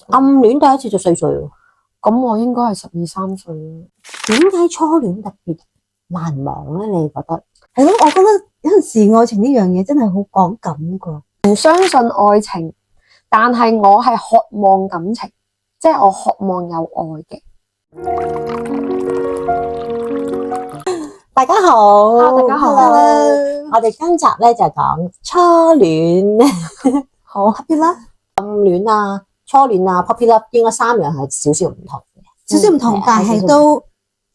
暗戀第一次就4歲喎。咁我應該係12、13歲咯。點解初戀特別難忘咧？你覺得？係咯，我覺得有陣時愛情呢樣嘢真係好講感噶。唔相信愛情，但係我係渴望感情，即係我渴望有愛嘅。大家好，大家好 Hello 我哋今集咧就講初戀，好 Puppy love 暗戀啊、初戀啊、puppy love 應該3樣係少少唔同嘅，少少唔同，但係都係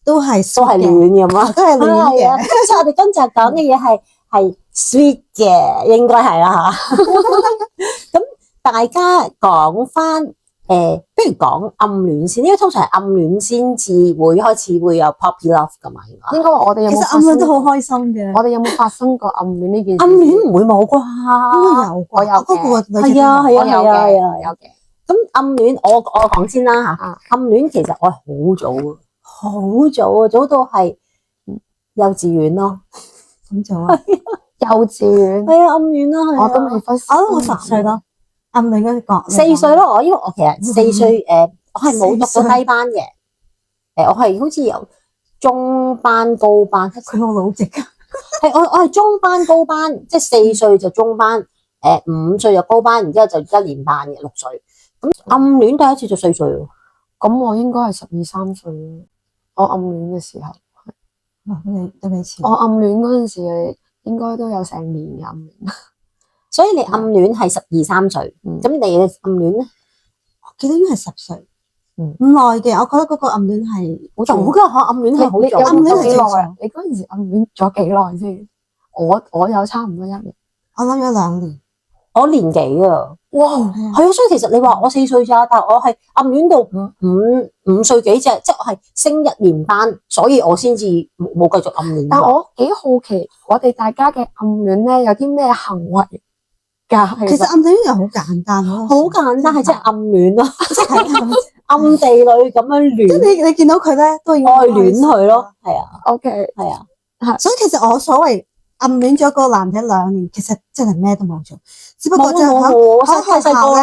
都係戀咁啊，都係戀嘅。啊所以我哋今集講嘅嘢係 sweet 嘅，應該係啦吓。咁大家講翻不如講暗戀先，因為通常係暗戀先至會開始會有 puppy love 噶嘛，應該我哋有冇其實暗戀都好開心嘅。我哋有冇發生過暗戀呢件事？暗戀唔會冇啩？應該有，我有嘅嗰個女仔係啊係啊我有係啊嘅，係啊有嘅。咁暗戀我講先啦吓，啊暗戀其實我係好早啊，早到係幼稚園咯。咁做啊？幼稚園係啊，暗戀啦，係啊我都未分。我10歲咯，暗戀嗰個4歲咯，因為我其實4歲我係冇讀過低班嘅，我係好似由中班高班，佢好老直噶。係我係中班高班，即係4歲就中班，5歲就高班，然之後就1年班嘅6歲。咁暗戀第一次就4歲喎。咁我應該係12、13歲咯。我暗戀嘅時候，都幾似。我暗戀嗰陣時應該都有成年嘅暗戀。所以你暗戀係12、13歲，咁你嘅暗戀咧？我記得應該係10歲，唔耐嘅。我覺得嗰個暗戀係好早㗎嚇，暗戀係好早。暗戀係幾正常耐？你嗰陣時暗戀咗幾耐先？我有差唔多1年。我諗咗2年。我年幾啊？哇！係啊，所以其實你話我4歲咋，但係我係暗戀到五歲幾啫，即係我係升1年班，所以我先至冇繼續暗戀。但我幾好奇，我哋大家嘅暗戀咧有啲咩行為㗎？其實暗戀又好簡單咯，好簡單，係即係暗戀咯，即係暗地裏咁樣即戀，係你見到佢咧都已經愛戀佢咯，係啊， OK，係啊，所以其實我所謂暗戀咗個男仔2年，其實真係咩都冇做，只不過就冇喺學校咧，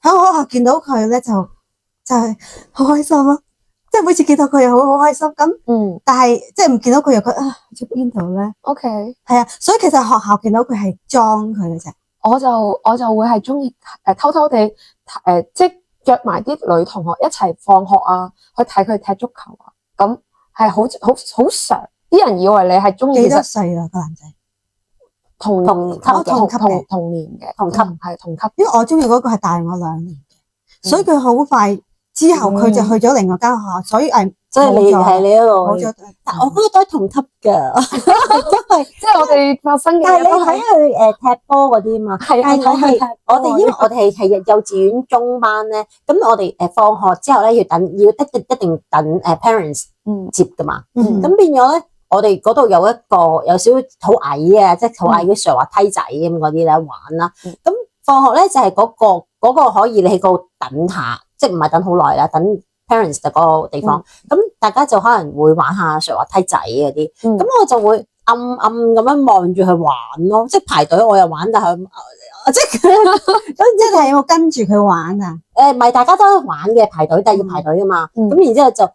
喺學校見到佢咧就係好開心咯，即係每次見到佢又好開心咁。但係即係唔見到佢又覺得啊去咗邊度咧 OK，係啊，所以其實學校見到佢係裝佢嘅啫。我就會係中意偷偷地即係約埋啲女同學一齊放學啊，去睇佢踢足球啊，咁係好常。啲人以為你係中意幾多歲啊個男仔？同級嘅同年嘅，同級係同級。因為我中意嗰個係大我2年嘅，所以佢好快之後佢就去咗另外間學校，所以即係你係你嗰冇咗。但我嗰個都係同級㗎，因為即係我哋發生嘅但係你都係睇佢踢波嗰啲嘛，係但係我哋因為我哋係幼稚園中班咧，咁我哋放學之後咧要一定等parents 接㗎嘛，咁變咗咧。我哋嗰度有少少好矮嘅，即係好矮嘅上滑梯仔咁嗰啲咧玩啦。咁放學咧就係嗰個可以你喺嗰度等下，即係唔係等好耐啦，等 parents 嘅嗰個地方。咁大家就可能會玩下上滑梯仔嗰啲。咁我就會暗咁樣望住佢玩咯，即係排隊我又玩，但係即係有冇跟住佢玩啊？唔係大家都玩嘅排隊，但係要排隊㗎嘛。咁然之後就。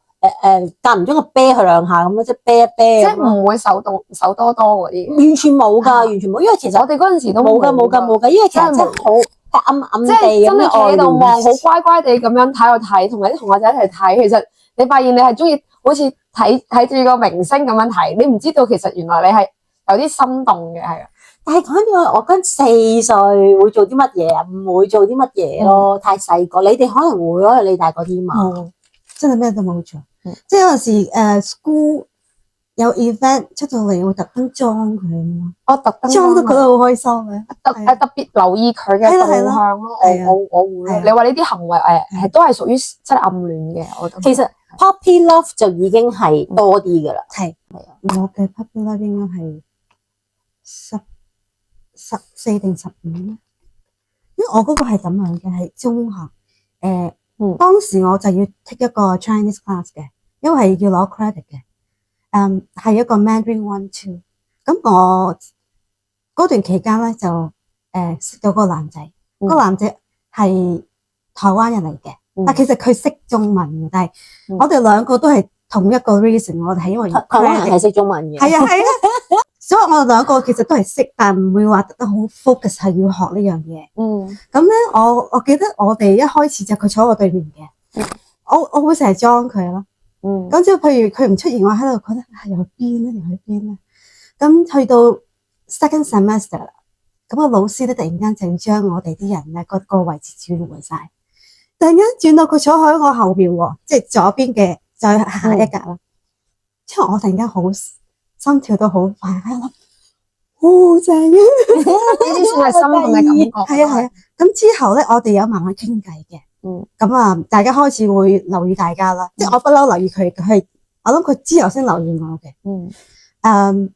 間唔中個啤佢2下咁咯，即係啤一啤，即係唔會手多嗰啲，完全冇㗎，完全冇，因為其實我哋嗰陣時都冇㗎，因為其實真係好暗地咁真係企喺度望，好乖乖地咁樣喺度睇，同埋啲同學仔一齊睇。其實你發現你係中意，好似睇住個明星咁樣睇，你唔知道其實原來你係有啲心動嘅，係啊。但係講緊我跟4歲會做啲乜嘢啊？唔會做啲乜嘢咯，太細個。你哋可能會咯，你大個啲嘛。真係咩都冇做。即係有陣時school 有 event 出到嚟，會特登裝佢咁咯。我特登裝都覺得好開心嘅，特別留意佢嘅動向咯。我會。你話呢啲行為都係屬於即係暗戀嘅，我覺得。其實 puppy love 就已經係多啲㗎啦。係啊，我嘅 puppy love 應該係14定15咧，因為我嗰個係咁樣嘅，係中學當時我就要 take 一個 Chinese class 嘅，因為係要攞 credit 嘅，係一個 Mandarin 1、2。咁我嗰段期間咧就識到個男仔，個男仔係台灣人嚟嘅，但其實佢識中文嘅，但係我哋兩個都係同一個 reason，我哋係因為台灣人係識中文嘅。係啊，所以我哋兩個其實都係識，但唔會話得好 focus 係要學呢樣嘢。咁咧，我記得我哋一開始就佢坐我對面嘅，我會成日裝佢咯。咁之後譬如佢唔出現，我喺度覺得又去邊咧，又去邊咧。咁去到 second semester 啦，咁個老師咧突然間就將我哋啲人咧個位置轉換晒，突然間轉到佢坐喺我後邊喎，即係左邊嘅再下一格啦。之後我突然間好心跳到好快，喺度諗，好正嘅，呢啲算係心動嘅感覺。係啊。咁之後咧，我哋有慢慢傾偈嘅。咁啊，大家開始會留意大家啦。即係我不嬲留意佢，我諗佢之後先留意我嘅。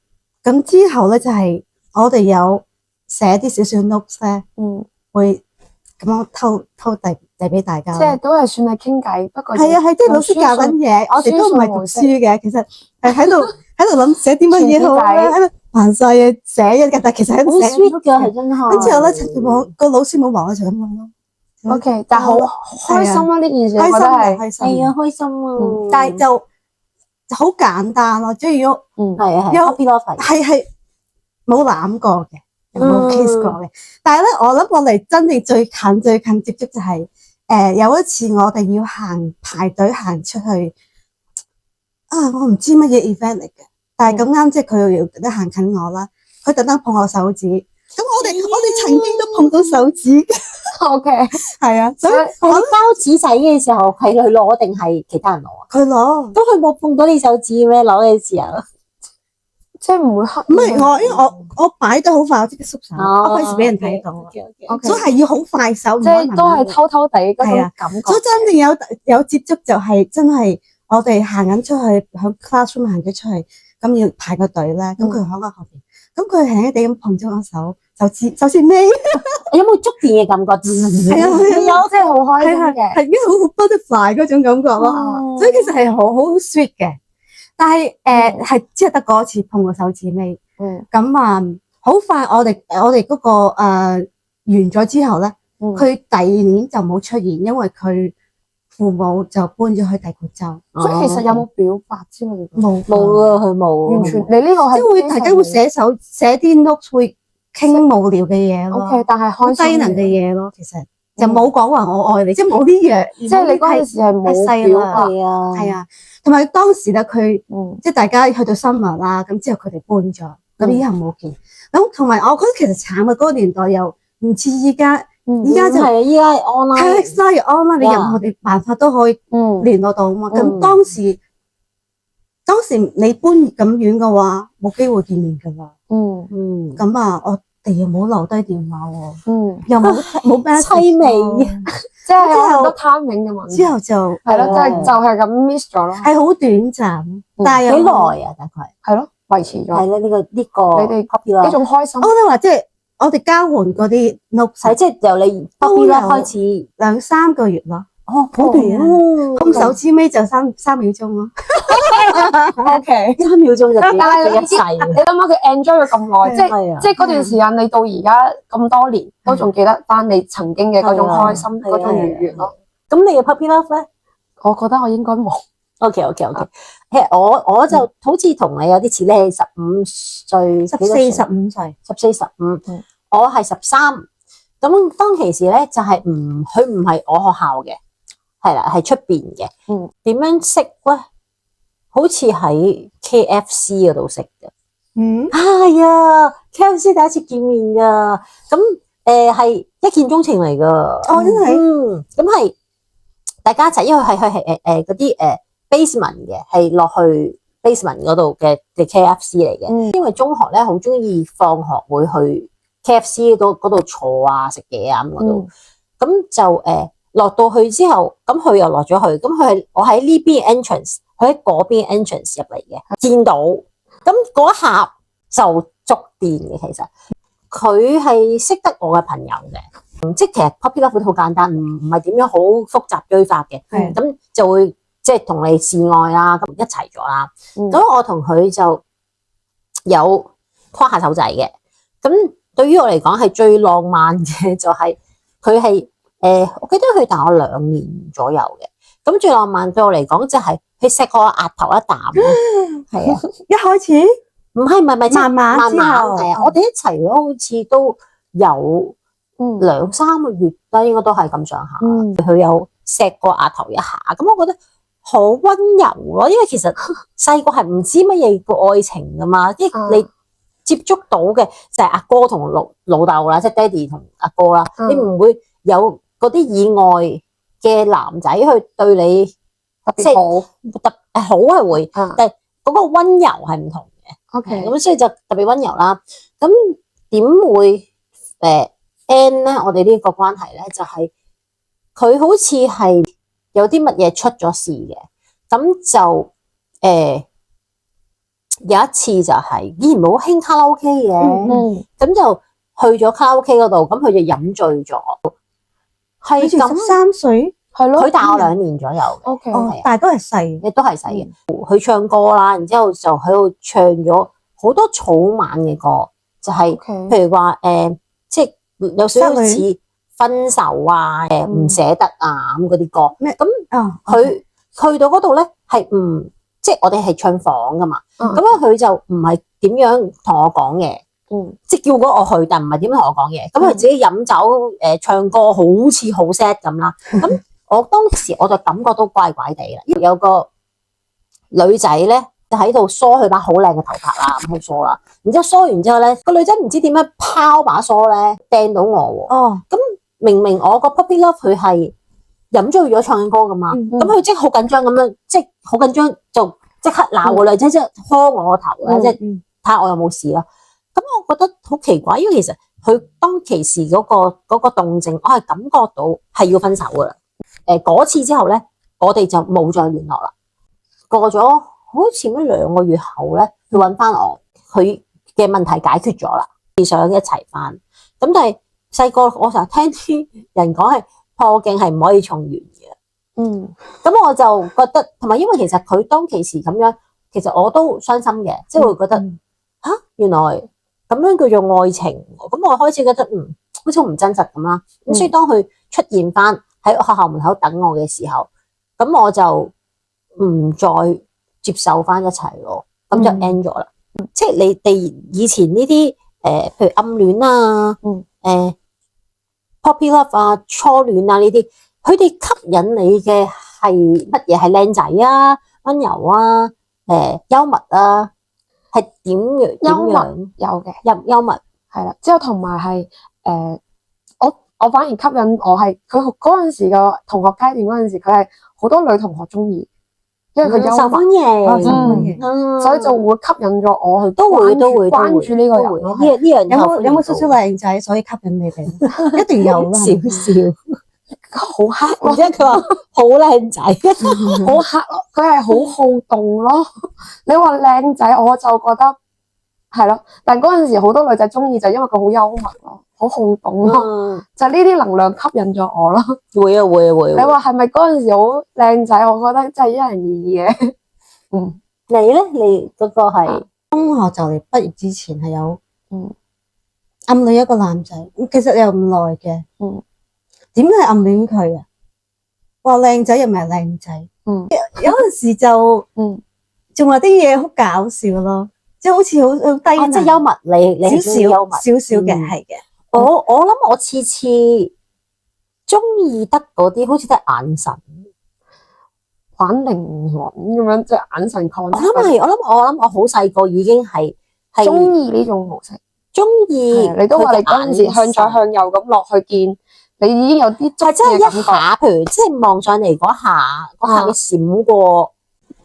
咁之後咧就係我哋有寫啲少少 notes 咧，會咁樣偷遞俾大家。即係都係算係傾偈，不過係啊，即係老師教緊嘢，我哋都唔係讀書嘅，其實係喺度諗寫啲乜嘢好咧，喺度煩晒嘢寫嘅，但係其實喺度寫。好 sweet 㗎，係真係。跟住後咧，個老師冇望我就咁樣咯。OK，但係好開心啊！呢件事我覺得係係啊，開心啊！但係就好簡單咯，即係如果有 puppy love 係冇攬過嘅，冇 kiss 過嘅。但係咧，我諗我哋真正最近接觸就係有一次我哋要排隊行出去啊，我唔知乜嘢 event 嚟嘅，但係咁啱即係佢又得行近我啦，佢特登碰我手指，咁我哋曾經都碰到手指。OK，係啊，所以我包紙仔嘅時候係佢攞定係其他人攞啊？佢攞，咁佢冇碰到你手指咩？攞嘅時候，即係唔會黑。唔係我，因為我擺得好快，我即刻縮手，我費事俾人睇到。所以係要好快手，即係都係偷偷地嗰種感覺。所以真正有接觸就係真係我哋行緊出去，喺 classroom 行咗出去，咁要排個隊咧，咁佢喺我後邊，咁佢輕輕地咁碰咗我手，就似咩？有冇觸電嘅感覺？係啊，有，真係好開心嘅，係因為好 butterfly 嗰種感覺咯，所以其實係好 sweet 嘅。但係係只係得嗰次碰個手指尾，咁啊好快我哋嗰個完咗之後咧，佢第二年就冇出現，因為佢父母就搬咗去第個州，所以其實有冇表白之類嘅？冇啊，佢冇完全。你呢個係即係會大家會寫啲 notes 會傾無聊嘅嘢咯。OK，但係開心低能嘅嘢咯，其實就冇講話我愛你，即係冇呢樣。即係你嗰陣時係冇表白啊，係啊，同埋當時咧佢即係大家去到 summer 啦，咁之後佢哋搬咗，咁以後冇見。咁同埋我覺得其實慘嘅嗰個年代又唔似依家，依家就係依家 online， online 你任何嘅辦法都可以聯絡到啊嘛。咁當時你搬咁遠嘅話，冇機會見面噶啦。咁啊，我哋又冇留低電話喎，又冇咩凄美，即係有好多 timing 嘅問題。之後就係咯，即係就係咁 miss 咗咯。係好短暫，但係幾耐啊？大概係咯，維持咗。係咧，呢個你哋 puppy love 呢種開心。我哋話即係我哋交換嗰啲 note，係即係由你 puppy love 開始2-3個月咯。哦，好短啊！碰手指尾就3秒鐘咯。OK， 3秒鐘就但係一世。你諗下佢 enjoy 咗咁耐，即係嗰段時間，你到而家咁多年都仲記得翻你曾經嘅嗰種開心、嗰種愉悅咯。咁你嘅 puppy love 咧？我覺得我應該冇。OK。其實我就好似同你有啲似，你係15歲、14、15歲、14、15，我係13。咁當其時咧就係佢唔係我學校嘅，係啦，係出邊嘅。點樣識咧？好似喺 KFC 嗰度識嘅。係啊，KFC 第一次見面噶。咁係一見鐘情嚟噶。哦，真係。咁係大家一齊，因為係嗰啲basement 嘅，係落去 basement 嗰度嘅 KFC 嚟嘅。因為中學咧好中意放學會去 KFC 嗰度坐啊食嘢啊咁嗰度。咁就落到去之後，咁佢又落咗去，咁我喺呢邊 entrance， 佢喺嗰邊 entrance 入嚟嘅，見到，咁嗰一下就觸電嘅。其實佢係識得我嘅朋友嘅，即係其實 puppy love 好簡單，唔係點樣好複雜追法嘅，咁就會即係同你示愛啦，咁一齊咗啦。咁我同佢就有拖下手仔嘅，咁對於我嚟講係最浪漫嘅就係佢係我記得佢大我2年左右嘅。咁最浪漫對我嚟講就係佢錫我額頭一啖咯，係啊，一開始唔係，即係慢慢之後係啊，我哋一齊咗好似都有2-3個月啦，應該都係咁上下。佢有錫過額頭一下，咁我覺得好溫柔咯，因為其實細個係唔知乜嘢叫愛情噶嘛，即係你接觸到嘅就係阿哥同老豆啦，即係爹哋同阿哥啦，你唔會有嗰啲以外嘅男仔去對你特別好，好係會，但係嗰個溫柔係唔同嘅。OK，咁所以就特別溫柔啦。咁點會end 咧？我哋呢個關係咧，就係佢好似係有啲乜嘢出咗事嘅。咁就有一次就係以前冇興卡拉 OK 嘅，咁就去咗卡拉 OK 嗰度，咁佢就飲醉咗。係咁13歲，係咯，佢大我2年左右嘅。OK，但係都係細，亦都係細嘅。佢唱歌啦，然之後就喺度唱咗好多草蜢嘅歌，就係譬如話即係有少少似分手啊，唔捨得啊咁嗰啲歌。咁佢去到嗰度咧係唔即係我哋係唱房噶嘛，咁樣佢就唔係點樣同我講嘅。即係叫過我去，但唔係點同我講嘢。咁佢自己飲酒唱歌，好似好 sad 咁啦。咁我當時我就感覺到怪怪地啦。有個女仔咧就喺度梳佢把好靚嘅頭髮啦，咁去梳啦。然之後梳完之後咧，個女仔唔知點樣拋把梳咧掟到我喎。咁明明我個 puppy love 佢係飲醉咗唱緊歌噶嘛，咁佢即係好緊張咁樣，即係好緊張就即刻鬧個女仔，即係拖我個頭啦，即係睇下我有冇事啦。咁我覺得好奇怪，因為其實佢當其時嗰個動靜，我係感覺到係要分手噶啦。嗰次之後咧，我哋就冇再聯絡啦。過咗好似乜2個月後咧，佢揾翻我，佢嘅問題解決咗啦，想一齊翻。咁但係細個我成日聽啲人講係破鏡係唔可以重圓嘅。咁我就覺得，同埋因為其實佢當其時咁樣，其實我都傷心嘅，即係會覺得吓原來。咁樣叫做愛情，咁我開始覺得好似好唔真實咁啦。咁所以當佢出現翻喺學校門口等我嘅時候，咁我就唔再接受翻一齊咯，咁就 end 咗啦。即係你哋以前呢啲譬如暗戀啊，puppy love 啊，初戀啊呢啲，佢哋吸引你嘅係乜嘢？係靚仔啊，溫柔啊，幽默啊。係點樣？幽默有嘅，幽默係啦。之後同埋係我反而吸引我係佢嗰陣時嘅同學階段嗰陣時，佢係好多女同學中意，因為佢幽默，所以就會吸引咗我去都會關注呢個人咯。呢樣有冇少少靚仔，所以吸引你哋？一定有啦，少少。好黑咯，而且佢話好靚仔，好黑咯，佢係好好動咯。你話靚仔，我就覺得係咯。但嗰陣時好多女仔中意就因為佢好幽默咯，好好動咯，就呢啲能量吸引咗我咯。會啊會啊會。你話係咪嗰陣時好靚仔？我覺得真係因人而異嘅。你咧？你嗰個係中學就嚟畢業之前係有暗戀一個男仔，其實又唔耐嘅。點解係暗戀佢啊？話靚仔又唔係靚仔，有陣時就仲有啲嘢好搞笑咯，即係好似好低，即係幽默，你少少嘅係嘅。我諗我次次中意得嗰啲，好似都係眼神玩靈魂咁樣，即係眼神抗。我諗我好細個已經係中意呢種模式，中意你都話你嗰陣時向左向右咁落去見。你已經有啲係真係一下，譬如即係望上嚟嗰下嘅閃過，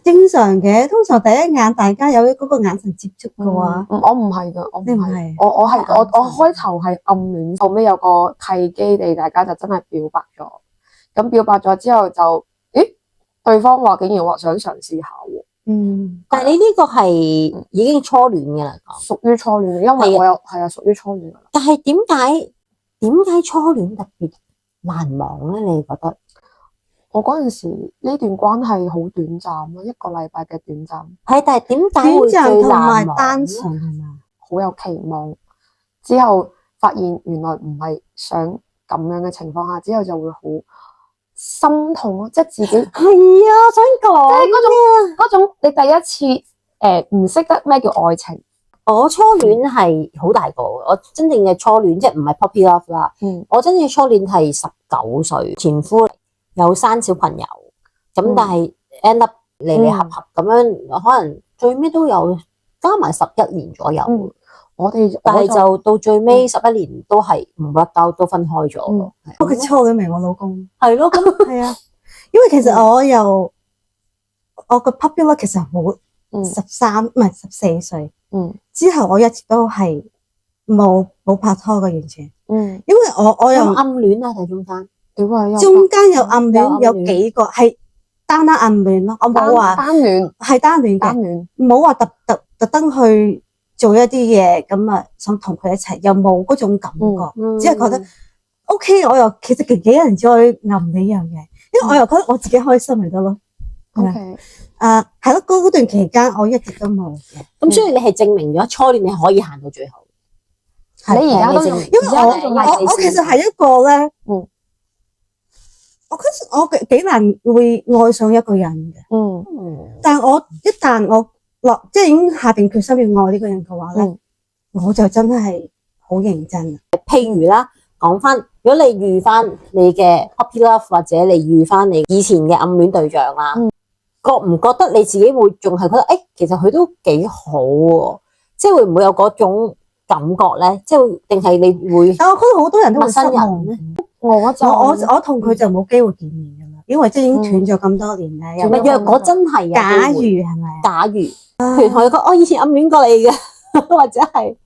正常嘅。通常第一眼大家有嗰個眼神接觸嘅話，我唔係噶，我唔係，我開頭係暗戀，後尾有個契機地，大家就真係表白咗。咁表白咗之後就，對方話竟然話想嘗試下喎。但係你呢個係已經初戀嘅啦，屬於初戀，因為我有係啊，屬於初戀噶啦。但係點解初戀特別難忘咧？你覺得？我嗰陣時呢段關係好短暫咯，1個禮拜嘅短暫。係，但係點解會最同埋難忘單純係嘛？好有期望，之後發現原來唔係想咁咁樣嘅情況下之後就會好心痛咯，即係自己係啊，我想講，即係嗰種你第一次唔識得咩叫愛情。我初戀係好大個，我真正嘅初戀即係唔係 puppy love 啦。我真正嘅初戀係19歲，前夫有生小朋友，咁但係 end up 離離合合咁樣，可能最尾都有加埋11年左右。但係就到最尾11年都係唔 work out，都分開咗。佢初戀咪我老公。係咯，咁係啊，因為其實我個 puppy love 其實好13唔係14歲。之後我一直都係冇拍拖嘅完全。因為我又暗戀啊，喺中間。中間有暗戀，有幾個係單暗戀咯。我冇話單戀，係單戀嘅，冇話特登去做一啲嘢咁啊，想同佢一齊，又冇嗰種感覺，只係覺得 OK。我又其實幾人再暗呢樣嘢，因為我又覺得我自己開心咪得咯。OK，係咯，嗰段期間我一直都冇嘅。咁所以你係證明咗初戀你可以行到最後。你而家都用，因為我其實係一個咧，我覺得我幾難會愛上一個人嘅。但係一旦我即係已經下定決心要愛呢個人嘅話咧，我就真係好認真。譬如啦，講翻，如果你遇翻你嘅 puppy love， 或者你遇翻你以前嘅暗戀對象啦，覺唔覺得你自己會仲係覺得其實佢都幾好喎？即係會唔會有嗰種感覺咧？即係定係你會？但我覺得好多人都會失望咧。我同佢就冇機會見面噶啦，因為即係已經斷咗咁多年咧。若果真係有假如係咪？假如譬如同佢講，我以前暗戀過你嘅，或者係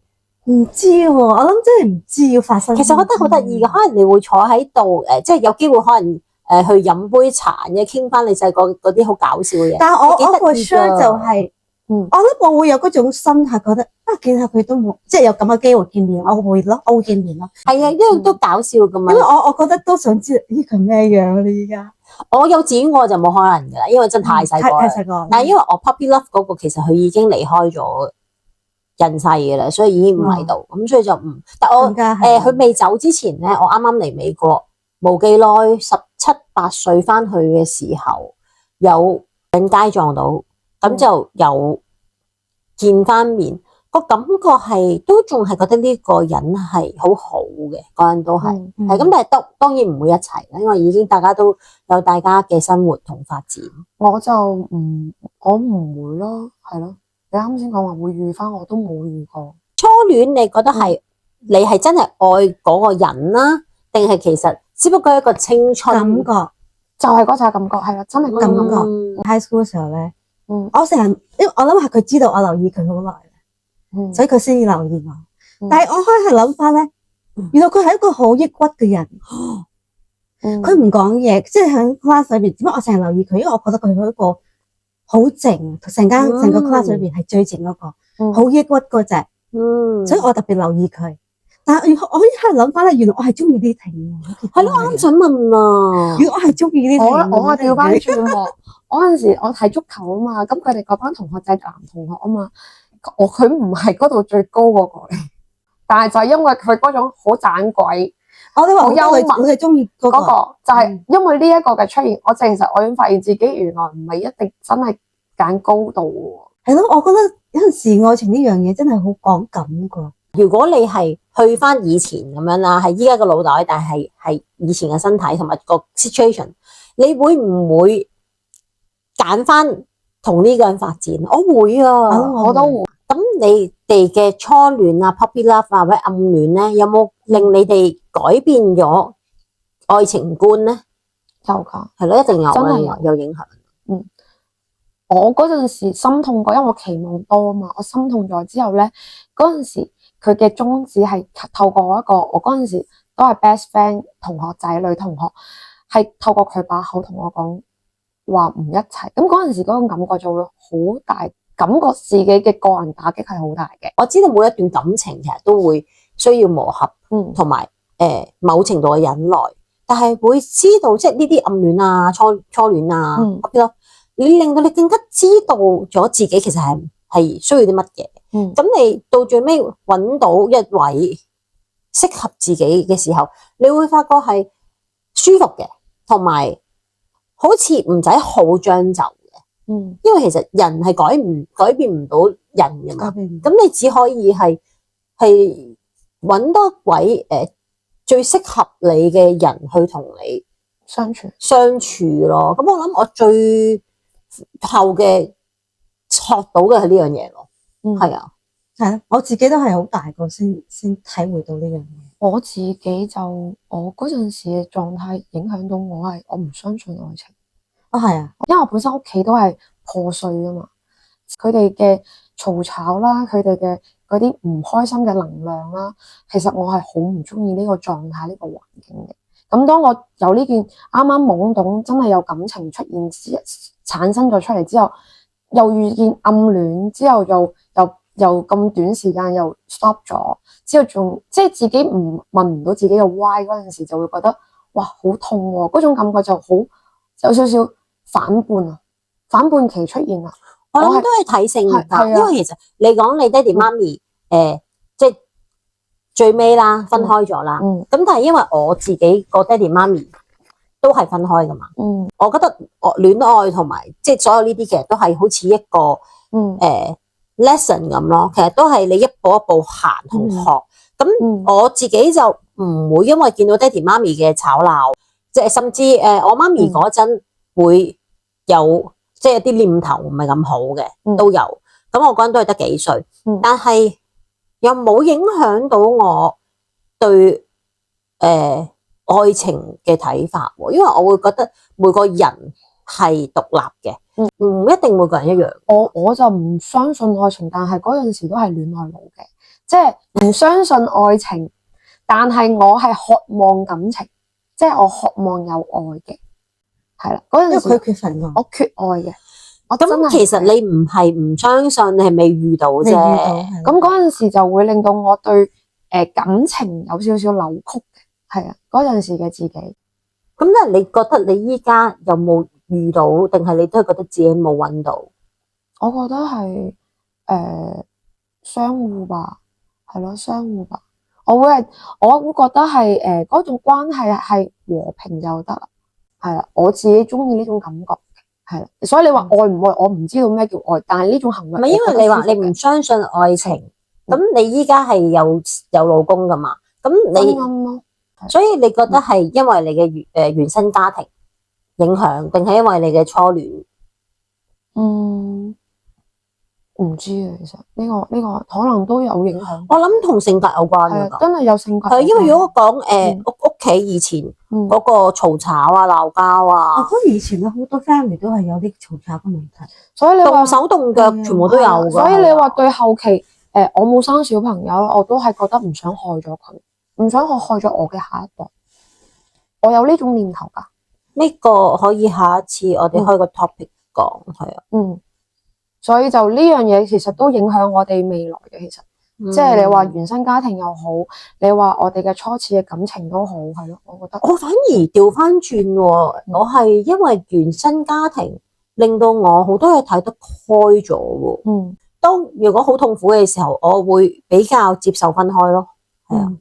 唔知喎，我諗真係唔知要發生。其實我覺得好得意嘅，可能你會坐喺度即係有機會可能去飲杯茶嘅，傾翻你細個嗰啲好搞笑嘅嘢。但係我個 share 就係，我諗我會有嗰種心態，覺得見下佢都冇，即係有咁嘅機會見面，我會見面咯。係啊，因為都搞笑噶嘛。因為我覺得都想知佢咩樣你而家。我幼稚園我就冇可能噶啦，因為真太細個。太細個。但係因為我 puppy love 嗰個其實佢已經離開咗人世嘅啦，所以已經唔喺度，咁所以就唔。但我佢未走之前咧，我啱啱嚟美國冇幾耐，17、18歲翻去嘅時候，有喺街撞到，咁就有見翻面，個感覺係都仲係覺得呢個人係好好嘅，個人都係咁，但係當然唔會一齊啦，因為已經大家都有大家嘅生活同發展。我唔會咯，係咯。你啱先講話會遇翻，我都冇遇過。初戀你覺得係你係真係愛嗰個人啦，定係其實只不過係一個青春感覺，就係嗰種感覺，係啦，真係嗰種感覺。High school 嘅時候咧，我成日，因為我諗係佢知道我留意佢好耐，所以佢先至留意我。但係我開始諗翻咧，原來佢係一個好抑鬱嘅人，佢唔講嘢，即係喺 class 裏邊。點解我成日留意佢？因為我覺得佢係一個好靜，成個 class 裏邊係最靜嗰個，好抑鬱嗰隻。所以我特別留意佢。但係我一開始諗翻咧，原來我係中意呢啲嘅。係咯，我啱想問啊，原來我係中意呢啲。我調翻轉喎，我嗰陣時我睇足球啊嘛，咁佢哋嗰班同學仔男同學啊嘛，佢唔係嗰度最高嗰個嚟，但係就係因為佢嗰種好盞鬼，我哋話好幽默，我哋中意嗰個，就係因為呢一個嘅出現，其實我已經發現自己原來唔係一定真係揀高度喎。係咯，我覺得有陣時愛情呢樣嘢真係好講感㗎。如果你係去翻以前咁樣啦，係依家個腦袋，但係以前嘅身體同埋個 situation， 你會唔會揀翻同呢個人發展？我會啊，我都會。咁你哋嘅初戀啊、puppy love 啊或者暗戀咧，有冇令你哋改變咗愛情觀咧？有噶，係咯，一定有，真係有影響。我嗰陣時心痛過，因為我期望多啊嘛。我心痛咗之後咧，嗰陣時佢嘅宗旨係透過我嗰陣時都係 best friend 同學仔女同學，係透過佢把口同我講話唔一齊。咁嗰陣時嗰種感覺就會好大，感覺自己嘅個人打擊係好大嘅。我知道每一段感情其實都會需要磨合，同埋某程度嘅忍耐，但係會知道即係呢啲暗戀啊、初戀啊，你令到你更加知道咗自己其實係需要啲乜嘢。咁你到最尾揾到一位適合自己嘅時候，你會發覺係舒服嘅，同埋好似唔使好將就嘅。因為其實人係改變唔到人㗎嘛，咁你只可以係揾多位最適合你嘅人去同你相處咯。咁我諗我最後嘅學到嘅係呢樣嘢咯。係啊，係啊，我自己都係好大個先體會到呢樣嘢。我自己就我嗰陣時嘅狀態影響到我唔相信愛情。係啊，因為我本身屋企都係破碎㗎嘛，佢哋嘅嘈吵啦，佢哋嘅嗰啲唔開心嘅能量啦，其實我係好唔中意呢個狀態呢個環境嘅。咁當我有呢件啱啱懵懂真係有感情出現產生咗出嚟之後，又遇見暗戀之後又咁短時間又 stop 咗，之後仲即係自己問唔到自己嘅 why 嗰陣時，就會覺得哇好痛喎，嗰種感覺就好有少少反叛期出現啦。我諗都係睇性格，因為其實你講你爹哋媽咪即係最尾啦分開咗啦，咁但係因為我自己個爹哋媽咪都係分開噶嘛，我覺得戀愛同埋即係所有呢啲其實都係好似一個lesson 咁咯，其實都係你一步一步行同學。咁我自己就唔會因為見到爹哋媽咪嘅吵鬧，即係甚至我媽咪嗰陣會有即係有啲念頭唔係咁好嘅都有。咁我嗰陣都係得幾歲，但係又冇影響到我對愛情嘅睇法喎，因為我會覺得每個人係獨立嘅。唔一定每個人一樣，我就唔相信愛情，但係嗰陣時都係戀愛腦嘅，即係唔相信愛情，但係我係渴望感情，即係我渴望有愛嘅，係啦。嗰陣時佢缺乏愛，我缺愛嘅。咁其實你唔係唔相信，你係未遇到啫。咁嗰陣時就會令到我對感情有少少扭曲嘅，係啊，嗰陣時嘅自己。咁即係你覺得你依家有冇遇到，定係你都係覺得自己冇揾到？我覺得係相互吧，係咯，相互吧。我會覺得係嗰種關係係和平就得啦，係啦，我自己中意呢種感覺，係啦。所以你話愛唔愛，我唔知道咩叫愛，但係呢種行為，唔係因為你話你唔相信愛情，咁你依家係有老公噶嘛？咁你所以你覺得係因為你嘅原生家庭影響，定係因為你嘅初戀？唔知啊，其實呢個可能都有影響。我諗同性格有關㗎，真係有性格。係因為如果講屋企以前嗰個嘈吵啊、鬧交啊，我覺得以前有好多 family 都係有啲嘈吵嘅問題，所以你話動手動腳全部都有㗎。所以你話對後期我冇生小朋友，我都係覺得唔想害咗佢，唔想害咗我嘅下一代。我有呢種念頭㗎。呢個可以下一次我哋開個 topic 講，係啊。所以就呢樣嘢其實都影響我哋未來嘅，其實即係你話原生家庭又好，你話我哋嘅初次嘅感情都好，係咯，我覺得我反而調翻轉喎，我係因為原生家庭令到我好多嘢睇得開咗喎。當如果好痛苦嘅時候，我會比較接受分開咯，係啊。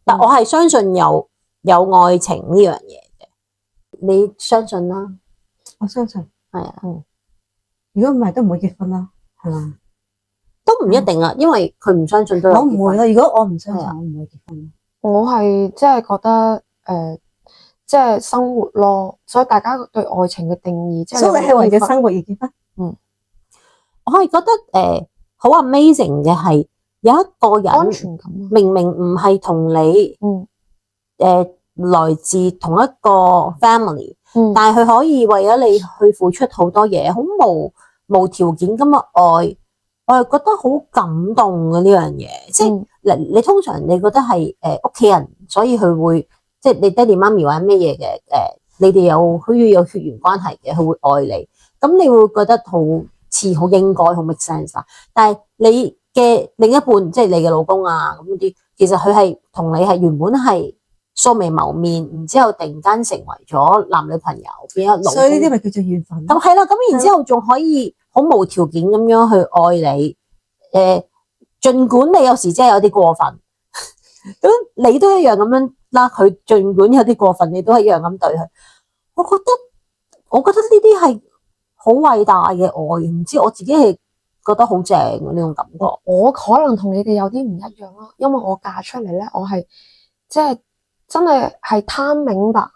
但我係相信有愛情呢樣嘢嘅，你相信啦？我相信係啊。如果唔係都唔會結婚啦，係嘛？都唔一定啊，因為佢唔相信都有結婚。我唔會啦，如果我唔相信，我唔會結婚。我係即係覺得即係生活咯，所以大家對愛情嘅定義，即係所以你係為咗生活而結婚？我係覺得好 amazing 嘅係有一個人安全感，明明唔係同你來自同一個 family，但係佢可以為咗你去付出好多嘢，好無條件咁嘅愛，我係覺得好感動嘅呢樣嘢。即係你通常你覺得係屋企人，所以佢會即係你爹哋媽咪或者咩嘢嘅你哋好似有血緣關係嘅，佢會愛你，咁你會覺得好似好應該好 make sense 啊。但係你嘅另一半，即係你嘅老公啊咁啲，其實佢係同你係原本係素未謀面，然之後突然間成為咗男女朋友，變咗老公，所以呢啲咪叫做緣分。咁係啦，咁然之後仲可以好無條件咁樣去愛你，盡管你有時真係有啲過分，咁你都一樣咁樣啦。佢儘管有啲過分，你都係一樣咁對佢。我覺得呢啲係好偉大嘅愛，唔知我自己係覺得好正嘅呢種感覺。我可能同你哋有啲唔一樣咯，因為我嫁出嚟咧，我係即係真係貪名吧，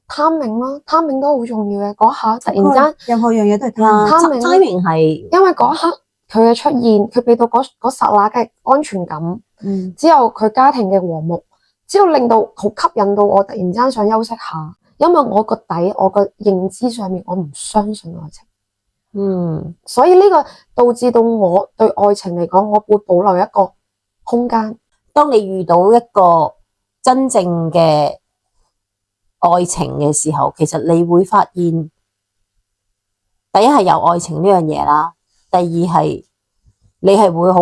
貪名咯，貪名都好重要嘅。嗰下突然間，任何樣嘢都係貪名timing係，因為嗰刻佢嘅出現，佢俾到嗰剎那嘅安全感，之後佢家庭嘅和睦，之後令到好吸引到我，突然間想休息下，因為我個底，我個認知上面，我唔相信愛情。所以呢個導致到我對愛情嚟講，我會保留一個空間。當你遇到一個真正嘅愛情嘅時候，其實你會發現，第一係有愛情呢樣嘢啦，第二係你係會好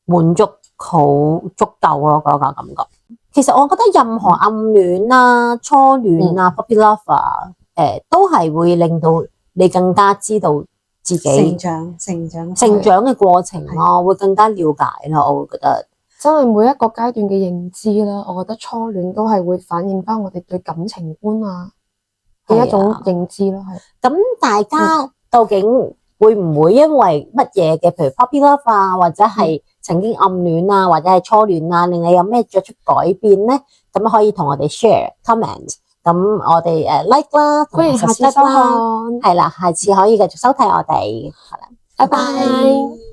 滿足、好足夠咯嗰個感覺。其實我覺得任何暗戀啊、初戀啊、puppy love 啊，都係會令到你更加知道自己成長嘅過程咯，會更加了解咯。我會覺得真係每一個階段嘅認知啦，我覺得初戀都係會反映翻我哋對感情觀啊嘅一種認知咯。係咁，大家究竟會唔會因為乜嘢嘅，譬如 puppy love 啊，或者係曾經暗戀啊，或者係初戀啊，令你有咩作出改變咧？咁可以同我哋 share comment。咁我哋like 啦，歡迎下次收看，係啦，下次可以繼續收睇我哋，係啦，拜拜。